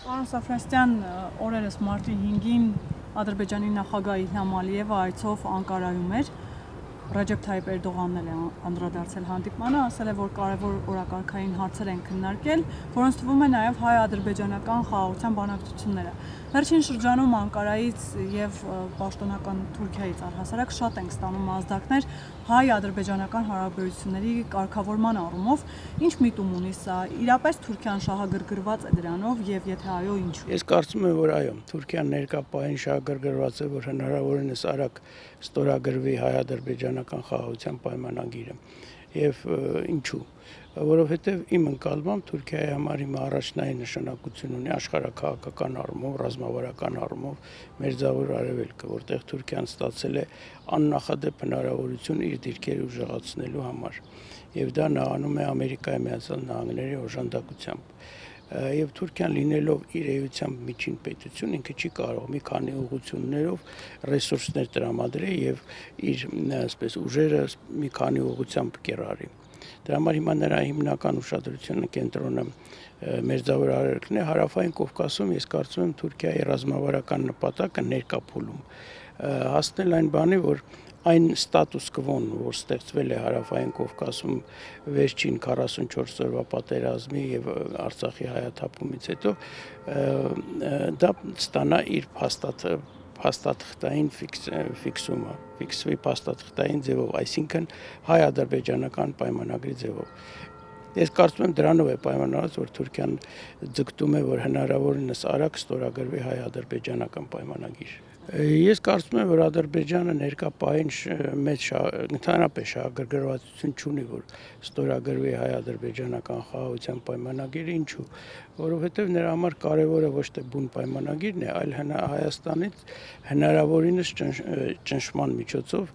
Պարոն Սաֆրասյան, օրերս մարտի 5-ին Ադրբեջանի նախագահ Իլհամ Ալիևը այցով Անկարայում էր, Ռեջեփ Թայիփ Էրդողանն էլ է անդրադարձել հանդիպմանը, ասել է, որ կարևոր օրակարգային հարցեր են քննարկել, որոնց թվում է նաև հայ-ադրբեջանական խաղաղության բանակցությունները։ Վերջին շրջանում Անկարայից եւ պաշտոնական Թուրքիայից առհասարակ շատ ենք ստանում ազդակներ հայ-ադրբեջանական հարաբերությունների կարգավորման առումով, ինչ միտում ունի սա, իրապես Թուրքիան շահագրգռված է դրանով եւ եթե այո, ինչու։ Ես կարծում եմ, որ այո, Թուրքիան ներկա պահին շահագրգռված է, որ հնարավորինս արագ ստորագրվի հայ-ադրբեջանական խաղաղության պայմանագիրը եւ ինչու, որովհետեւ իմ ընկալմամբ Թուրքիայի համար հիմա առաջնային նշանակություն ունի աշխարհաքաղաքական առումով, ռազմավարական առումով Մերձավոր Արևելքը, որտեղ Թուրքիան ստացել է աննախադեպ հնարավորություն իր դիրքերը ուժեղացնելու համար եւ դա նա անում է Ամերիկայի Միացյալ Նահանգների օժանդակությամբ։ Եվ Թուրքիան լինելով իր էությամբ միջին պետություն, ինքը չի կարող մի քանի ուղղություններով ռեսուրսներ տրամադրել եւ իր այսպես ուժերը մի քանի ուղղությամբ կերարի։ Դրա համար հիմա նրա հիմնական ուշադրությունը կենտրոնը Մերձավոր Արևելքն է, Հարավային Կովկասում ես կարծում եմ Թուրքիայի ռազմավարական նպատակը ներկա փուլում հասնել այն բանի, որ այն ստատուս կվոն, որ ստեղծվել է Հարավային Կովկասում վերջին 44 օրվա պատերազմի եւ Արցախի հայաթափումից հետո դա ստանա իր փաստաթղթային ֆիքսումը, ֆիքսվի փաստաթղթային ձևով, այսինքն հայ-ադրբեջանական պայմանագրի ձևով։ Ես կարծում եմ դրանով է պայմանավորված, որ Թուրքիան ձգտում է, որ հնարավորինս արագ ստորագրվի հայ-ադրբեջանական պայմանագիր։ Ես կարծում եմ, որ Ադրբեջանը ներկա պահին մեծ ընդհանրապես շահագրգռվածություն չունի, որ ստորագրվի հայ-ադրբեջանական խաղաղության պայմանագիրը, ինչու, որովհետև նրա համար կարևորը ոչ թե բուն պայմանագիրն է, այլ Հայաստանից հնարավորինս ճնշման միջոցով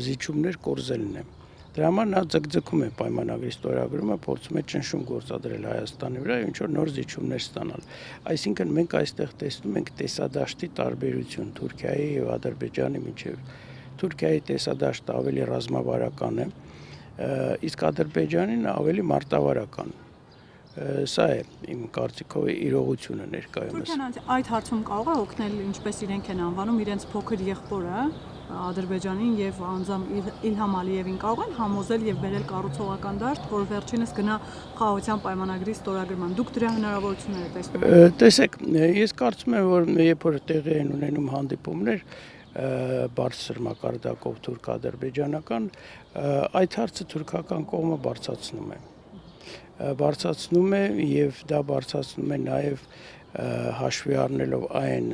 զիջումներ կորզելն է։ Դրա համար նա ձգձգում է պայմանագրի ստորագրումը, փորձում է ճնշում գործադրել Հայաստանի վրա, ինչ որ նոր զիջումներ ստանալ։ Այսինքն մենք այստեղ տեսնում ենք տեսադաշտի տարբերություն Թուրքիայի եւ Ադրբեջանի միջեւ։ Թուրքիայի տեսադաշտը ավելի ռազմավարական է, իսկ Ադրբեջանին ավելի մարտավարական։ Սա է իմ կարծիքով իրողությունը ներկայումս։ Թուրքիան այդ հարցում կարող է օգնել, ինչպես իրենք են անվանում, իրենց փոքր եղբորը Ադրբեջանին եւ անձամբ Իլհամ Ալիևին կարող են համոզել եւ բերել կառուցողական դաշտ, որ վերջինս գնա խաղաղության պայմանագրի ստորագրման։ Դուք դրա հնարավորությունները տեսնում եք։ Տեսեք, ես կարծում եմ, որ երբ որ տեղի են ունենում հանդիպումներ բարձր մակարդակով թուրք-ադրբեջանական, այդ հարցը թուրքական կողմը բարձրացնում է եւ դա բարձրացնում է նաեւ հաշվի առնելով այն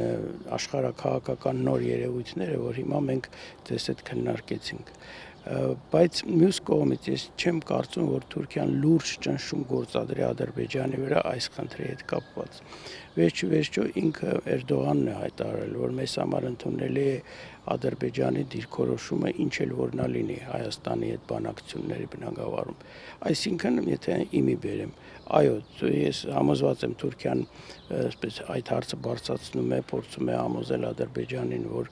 աշխարհաքաղաքական նոր երևույթները, որ հիմա մենք ձեզ հետ քննարկեցինք, բայց մյուս կողմից ես չեմ կարծում, որ Թուրքիան լուրջ ճնշում գործադրի Ադրբեջանի վրա այս խնդրի հետ կապված։ Վերջիվերջո ինքը Էրդողանն է հայտարարել, որ մեզ համար ընդունելի է Ադրբեջանի դիրքորոշումը, ինչ էլ որ նա լինի Հայաստանի հետ բանակցությունների բնագավառում։ Այսինքն, եթե իմի բերեմ, այո, ես համոզված եմ Թուրքիան այսպես այդ հարցը բարձրացնում է, փորձում է համոզել Ադրբեջանին, որ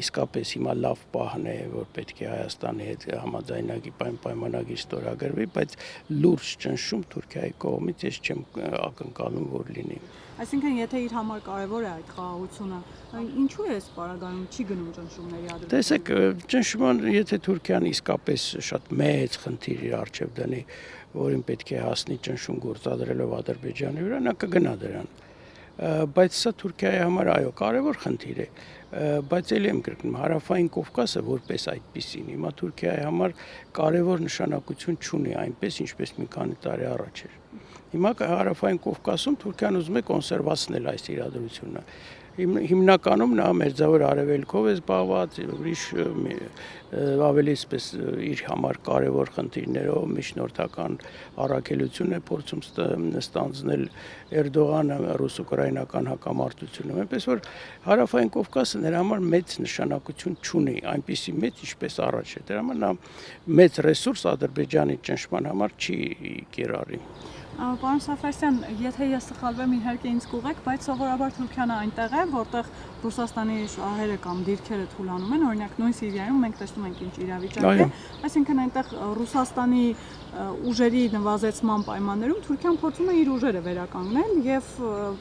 իսկապես հիմա լավ պահն է, որ պետք է Հայաստանի հետ համաձայնագի պայմանագիր ստորագրվի, բայց լուրջ ճնշում Թուրքիայի կողմից ես չեմ ակնկալում, որ լինի։ Այսինքն, եթե իր համար կարևոր է այդ խաղաղությունը, ինչու է այս պարագայում չի գնում ճնշումների Ադրբեջանը։ Տեսեք, ճնշման, եթե Թուրքիան իսկապես շատ մեծ խնդիր իր առջև դնի, որին պետք է հասնի ճնշում գործադրելով Ադրբեջանի վրա, նա կգնա դրան։ Բայց սա Թուրքիայի համար այո, կարևոր խնդիր է, բայց ելի եմ կրկնում, Հարավային Կովկասը որպես այդպիսին հիմա Թուրքիայի համար կարևոր նշանակություն չունի այնպես, ինչպես մի քանի տարի առաջ էր։ Հիմա Հարավային Կովկասում Թուրքիան ուզում է կոնսերվացնել այս իրադրությունը։ Հիմնականում նա Մերձավոր Արևելքով է զբաղված, ուրիշ ավելի այսպես իր համար կարևոր խնդիրներով միջնորդական առաքելություն է փորձում ստանձնել Էրդողանը ռուս-ուկրաինական հակամարտությունում, այնպես որ Հարավային Կովկասը նրա համար մեծ նշանակություն չունի, այնպիսի մեծ, ինչպես առաջ է։ Դրա համար նա մեծ ռեսուրս Ադրբեջանի ճնշման համար չի կիրառի։ Պարոն Սաֆարյան, եթե ես սխալվեմ, իհարկե ինձ կուղեք, բայց սովորաբար Թուրքիան այնտեղ է, որտեղ Ռուսաստանի շահերը կամ դիրքերը թուլանում են, օրինակ նույն Սիրիայում մենք տեսնում ենք ինչ իրավիճակ է, այսինքն այնտեղ Ռուսաստանի ուժերի նվազեցման պայմաններում Թուրքիան փորձում է իր ուժերը վերականգնել եւ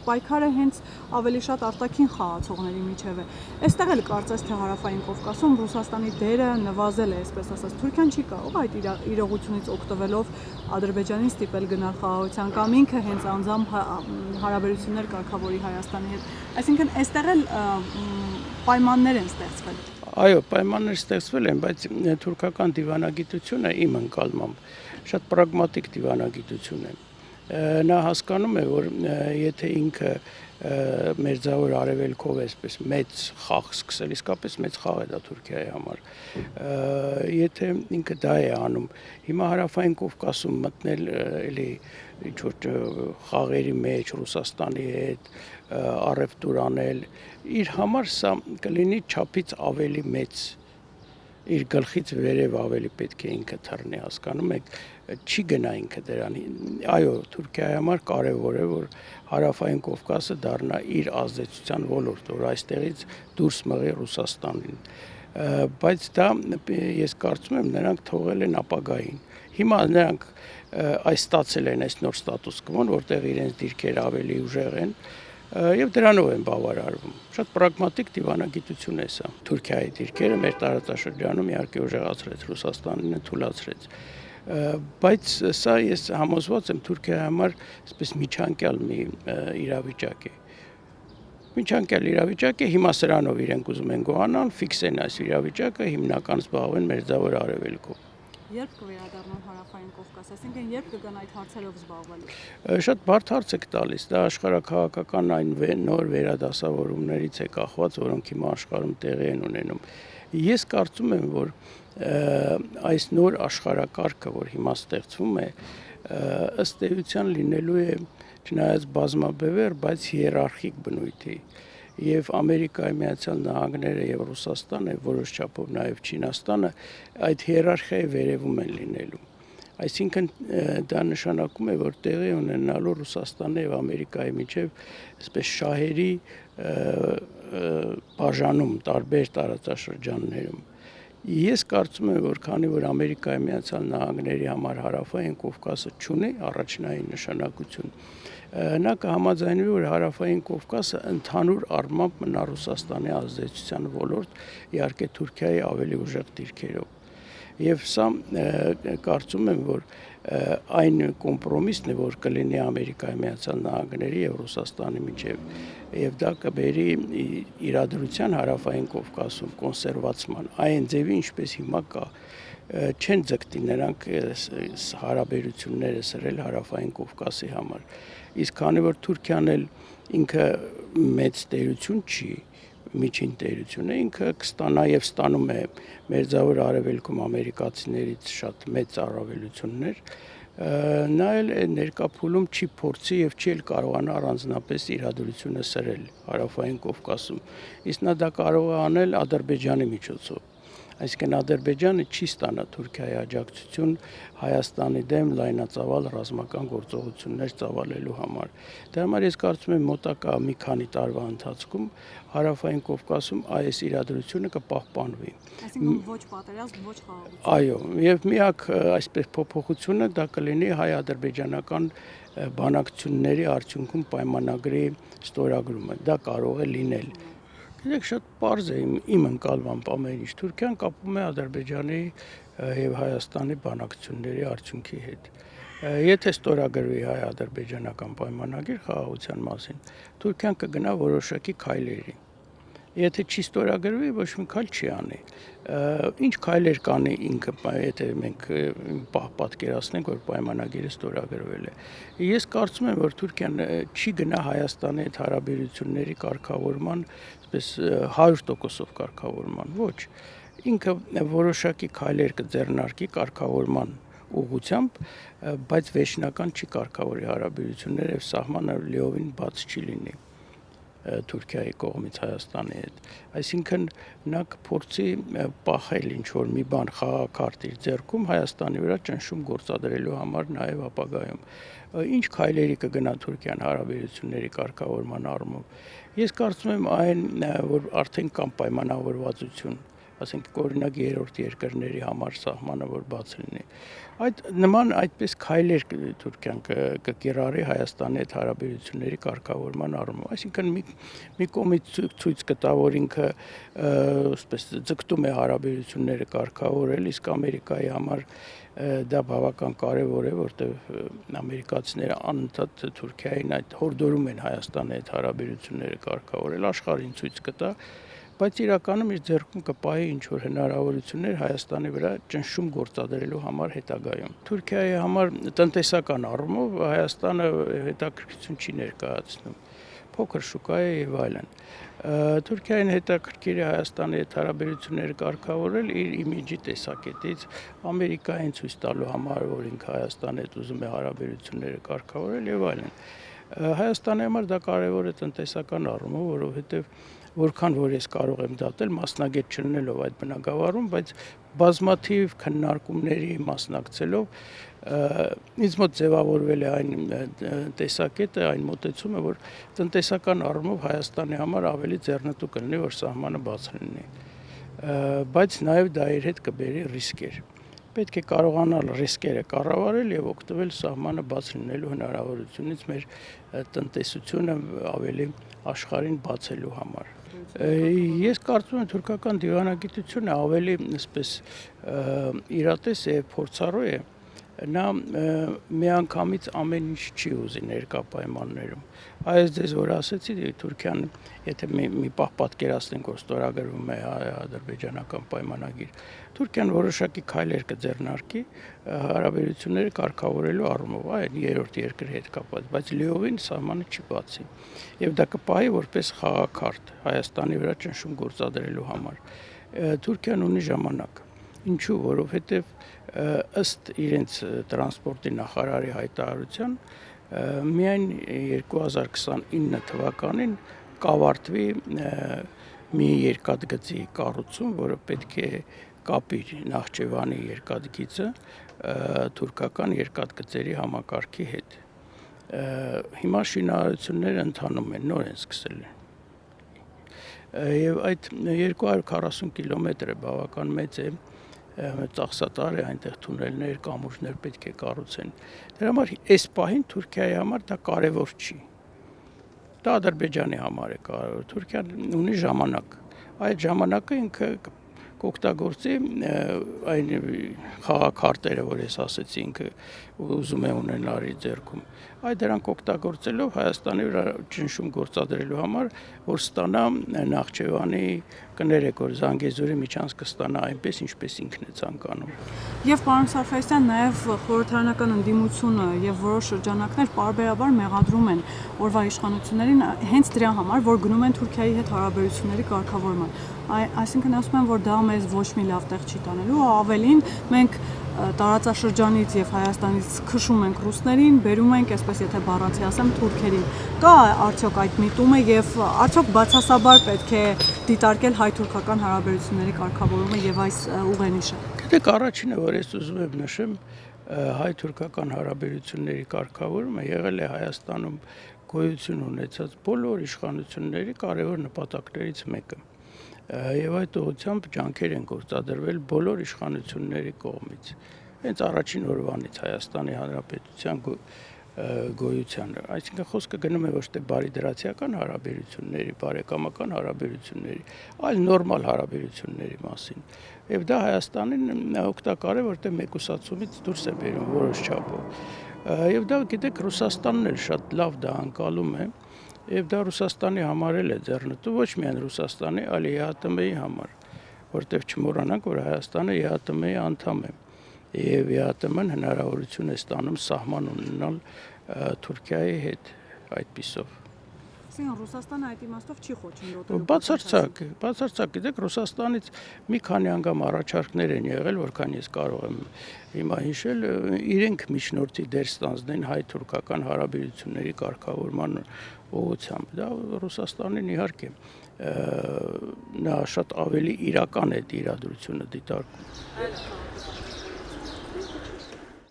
պայքարը հենց ավելի շատ արտաքին խաղացողների միջև է։ Այստեղ էլ կարծես թե հարավային Կովկասում Ռուսաստանի դերը նվազել է, այսպես ասած, Թուրքիան չի կարող այդ իրողությունից օգտվելով Ադրբեջանին ստիպել գնալ խաղաղության կամ ինքը հենց անձամբ հարաբերություններ կարգավորի Հայաստանի հետ։ Այսինքն այստեղ էլ պայմաններ են ստեղծվել։ Այո, պայմաններ ստեղծվել են, բայց թուրքական դիվանագիտությունը իմ ընկալմամբ շատ պրագմատիկ դիվանագիտություն է։ Նա հասկանում է, որ եթե ինքը մերձավոր արևելքով էսպես մեծ խաղ սկսել, իսկապես մեծ խաղ է դա Թուրքիայի համար։ Եթե ինքը դա է անում, հիմա հարավային Կովկասում մտնել էլի ինչ-որ խաղերի մեջ Ռուսաստանի հետ առևտուր անել, իր համար սա կլինի չափից ավելի մեծ, իր գլխից վերև ավելի պետք է ինքը թռնի, հասկանում եք, չի գնա ինքը դրանի։ Այո, Թուրքիայի համար կարևոր է, որ հարավային Կովկասը դառնա իր ազդեցության ոլորտ, որ այստեղից դուրս մղի Ռուսաստանին։ Բայց դա ես կարծում եմ նրանք թողել են ապագային։ Հիմա նրանք այս ստացել են այս նոր ստատուս կվոն, որտեղ իրենց դիրքերը ավելի ուժեղ են եւ դրանով են բավարարվում։ Շատ պրագմատիկ դիվանագիտություն է սա։ Թուրքիայի դիրքերը մեր տարածաշրջանում իհարկե ուժեղացրեց, Ռուսաստանին թուլացրեց։ Բայց սա ես համոզված եմ Թուրքիայի համար այսպես միջանկյալ մի իրավիճակ է։ Միջանկյալ իրավիճակ է, հիմա սրանով իրենք ուզում են գոհանալ, ֆիքսեն այս իրավիճակը, հիմնական զբաղվեն մերձավոր արևելքով։ Երբ կվերադառնան հարավային Կովկաս, այսինքն երբ կգան այդ հարցերով զբաղվելու։ Շատ բարդ հարց եք տալիս, դա աշխարհաքաղաքական այն նոր վերադասավորումներից է կախված, որոնք հիմա աշխարհում տեղի են ունենում։ Ես կարծում եմ, որ այս նոր աշխարհակարգը, որ հիմա ստեղծվում է, ըստ էության լինելու է չնայած բազմաբևեռ, բայց հիերարխիկ բնույթի։ Եվ Ամերիկայի Միացյալ Նահանգները եւ Ռուսաստանը, որոշ չափով նաեւ Չինաստանը այդ հիերարխիայի վերևում են լինելու։ Այսինքն դա նշանակում է, որ տեղի ունենալու Ռուսաստանի եւ Ամերիկայի միջև այսպես շահերի բաժանում տարբեր տարածաշրջաններում։ Ես կարծում եմ, որ քանի որ Ամերիկայի Միացյալ Նահանգների համար հարավային Կովկասը չունի առաջնային նշանակություն, նա կհամաձայնվի, որ հարավային Կովկասը ընդհանուր առմամբ մնա Ռուսաստանի ազդեցության ոլորտ, իհարկե Թուրքիայի ավելի ուժեղ դիրքերով։ Եվ սա կարծում եմ, որ այն կոմպրոմիսն է, որ կլինի Ամերիկայի Միացյալ Նահանգների եւ Ռուսաստանի միջև, եւ դա կբերի իրադրության հարավային Կովկասում կոնսերվացման, այն ձևի, ինչպես հիմա կա, չեն ձգտի նրանք հարաբերությունները սրել հարավային Կովկասի համար։ Իսկ քանի որ Թուրքիան էլ ինքը մեծ տերություն չի, միջին տերություն է, ինքը կստանա եւ ստանում է մերձավոր արևելքում ամերիկացիներից շատ մեծ առավելություններ, նա էլ ներկա փուլում չի փորձի եւ չի էլ կարողանա առանձնապես իրադրությունը սրել հարավային Կովկասում։ Իսկ նա դա կարող է անել Ադրբեջանի միջոցով։ Այսինքն Ադրբեջանը չի ստանա Թուրքիայի աջակցություն Հայաստանի դեմ լայնածավալ ռազմական գործողություններ ծավալելու համար։ Դա համար ես կարծում եմ մոտակա մի քանի տարվա ընթացքում հարավային Կովկասում այս իրադրությունը կպահպանվի։ Այսինքն ոչ պատերազմ, ոչ խաղաղություն։ Այո, եւ միակ այսպես փոփոխությունը դա կլինի հայ-ադրբեջանական բանակցությունների արդյունքում պայմանագրի ստորագրումը։ Դա կարող է լինել։ Գիտեք, շատ պարզ է իմ ընկալմամբ ամեն ինչ։ Թուրքիան կապում է Ադրբեջանի եւ Հայաստանի բանակցությունների արդյունքի հետ։ Եթե ստորագրվի հայ-ադրբեջանական պայմանագիր խաղաղության մասին, Թուրքիան կգնա որոշակի քայլերի։ Եթե չի ստորագրվի, ոչ մի քայլ չի անի։ Ինչ քայլեր կանի ինքը, եթե մենք պատկերացնենք, որ պայմանագիրը ստորագրվել է։ Ես կարծում եմ, որ Թուրքիան չի գնա Հայաստանի հետ հարաբերությունների կարգավորման, այսպես 100%-ով կարգավորման, ոչ։ Ինքը որոշակի քայլեր կձեռնարկի կարգավորման ուղղությամբ, բայց վերջնական չի կարգավորի հարաբերությունները եւ սահմանը լիովին բաց չի լինի։ Թուրքիայի կողմից Հայաստանի հետ։ Այսինքն նա կփորձի պահել ինչ-որ մի բան խաղաքարտ իր ձեռքում Հայաստանի վրա ճնշում գործադրելու համար նաև ապագայում։ Ինչ քայլերի կգնա Թուրքիան հարաբերությունների կարգավորման առումով։ Ես կարծում եմ այն, որ արդեն կան պայմանավորվածություն, ասենք օրինակ երրորդ երկրների համար սահմանը որ բաց լինի։ Նման այդպես քայլեր Թուրքիան կկիրառի Հայաստանի հետ հարաբերությունների կարգավորման առումով։ Այսինքն մի կողմից ցույց կտա, որ ինքը այսպես ձգտում է հարաբերությունները կարգավորել, իսկ Ամերիկայի համար դա բավական կարևոր է, որտեղ ամերիկացիները անընդհատ Թուրքիային այդ հորդորում են Հայաստանի հետ հարաբերությունները կարգավորել, աշխարհին ցույց կտա, բայց իրականում իր ձեռքում կպահի ինչ-որ հնարավորություններ Հայաստանի վրա ճնշում գործադրելու համար հետագայում։ Թուրքիայի համար տնտեսական առումով Հայաստանը հետաքրքրություն չի ներկայացնում, փոքր շուկա է եւ այլն։ Թուրքիային հետաքրքիր է Հայաստանի հետ հարաբերությունները կարգավորել իր իմիջի տեսակետից, Ամերիկային ցույց տալու համար, որ ինքը Հայաստանի հետ ուզում է հարաբերությունները կարգավորել եւ այլն։ Հայաստանի համար դա կարևոր է տնտեսական առումով, որովհետեւ որքան որ ես կարող եմ դատել մասնագետ չլինելով այդ բնագավառում, բայց բազմաթիվ քննարկումների մասնակցելով ինձ մոտ ձևավորվել է այն տեսակետը, այն մոտեցումը, որ տնտեսական առումով Հայաստանի համար ավելի ձեռնտու կլինի, որ սահմանը բաց լինի, բայց նաև դա իր հետ կբերի ռիսկեր։ Պետք է կարողանալ ռիսկերը կառավարել եւ օգտվել սահմանը բաց լինելու հնարավորությունից մեր տնտեսությունը ավելի աշխարհին բացելու համար։ Ես կարծում եմ թուրքական դիվանագիտությունը ավելի այսպես իրատես է, փորձառու է, նա միանգամից ամեն ինչ չի ուզի ներկա պայմաններում։ Այս ձեզ որ ասեցի, Թուրքիան, եթե մի պահ պատկերացնենք, որ ստորագրվում է հայ-ադրբեջանական պայմանագիր, Թուրքիան որոշակի քայլեր կձեռնարկի հարաբերությունները կարգավորելու առումով, այն երրորդ երկրի հետ կապված, բայց լիովին սահմանը չի բացի։ Եվ դա կպահի որպես խաղաքարտ Հայաստանի վրա ճնշում գործադրելու համար։ Թուրքիան ունի ժամանակ։ Ինչու, որովհետև ըստ իրենց տրանսպորտի նախարարի հայտարարության միայն 2029 թվականին կավարտվի մի երկաթգծի կառուցում, որը պետք է կապի Նախճեվանի երկաթգիծը թուրքական երկաթգծերի համակարգի հետ։ Հիմա շինարարությունները ընթանում են, նոր են սկսել։ Եվ այդ 240 կիլոմետրը բավական մեծ է, ծախսատար է, այնտեղ թունելներ, կամուրջներ պետք է կառուցեն։ Դրա համար այս պահին Թուրքիայի համար դա կարևոր չի։ Դա Ադրբեջանի համար է կարևոր։ Թուրքիան ունի ժամանակ։ Այդ ժամանակը ինքը կօգտագործի այն խաղաքարտերը, որ ես ասեցի, ինքը ուզում է ունենալ իր ձեռքում։ Այդ դրանք օգտագործելով Հայաստանի վրա ճնշում գործադրելու համար, որ ստանա Նախճեվանի կներեք, որ Զանգեզուրի միջանցք կստանա այնպես, ինչպես ինքն է ցանկանում։ Եվ պարոն Սարգսյան, նաև խորհրդարանական ընդդիմությունը եւ որոշ շրջանակներ պարբերաբար մեղադրում են օրվա իշխանություններին հենց դրա համար, որ գնում են Թուրքիայի հետ հարաբերությունների կարգավորման։ Այսինքն ասում են, որ դա մեզ ոչ մի լավ տեղ չի տանելու, ավելին մենք տարածաշրջանից եւ Հայաստանից քշում ենք ռուսներին, բերում ենք, այսպես եթե բառացի ասեմ, թուրքերին։ Կա արդյոք այդ միտումը եւ արդյոք բացասաբար պետք է դիտարկել հայ-թուրքական հարաբերությունների կարգավորումը եւ այս ուղենիշը։ Գիտեք, առաջինը, որ ես ուզում եմ նշեմ, հայ-թուրքական հարաբերությունների կարգավորումը եղել է Հայաստանում գոյություն ունեցած բոլոր իշխանությունների կարևոր նպատակներից մեկը։ Եվ այդ ուղղությամբ ջանքեր են գործադրվել բոլոր իշխանությունների կողմից։ Հենց առաջին օրվանից Հայաստանի Հանրապետության գոյության, այսինքն խոսքը գնում է ոչ թե բարիդրացիական հարաբերությունների, բարեկամական հարաբերությունների, այլ նորմալ հարաբերությունների մասին։ Եվ դա Հայաստանին օգտակար է, որտեղ մեկուսացումից դուրս է բերում որոշ չափով։ Եվ դա, գիտեք, Ռուսաստանն էլ շատ լավ դա անցալում է։ Եվ դա Ռուսաստանի համար էլ է ձեռնտու, ոչ միայն Ռուսաստանի, այլ ԵԱՏՄ-ի համար, որտեղ չմոռանանք, որ Հայաստանը ԵԱՏՄ-ի անդամ է, եւ ԵԱՏՄ-ն հնարավորություն է ստանում սահման ունենալ Թուրքիայի հետ այդպիսով։ Այսինքն Ռուսաստանը այդ իմաստով չի խոչընդոտել։ Բացարձակ, գիտեք, Ռուսաստանից մի քանի անգամ առաջարկներ են եղել, որքան ես կարող եմ հիմա հիշել, իրենք միջնորդի դեր ստանձնեն հայ-թուրքական հարաբերությունների կարգավորման ուղղությամբ։ Դա Ռուսաստանին իհարկե նա շատ ավելի իրական է իրադրությունը դիտարկում։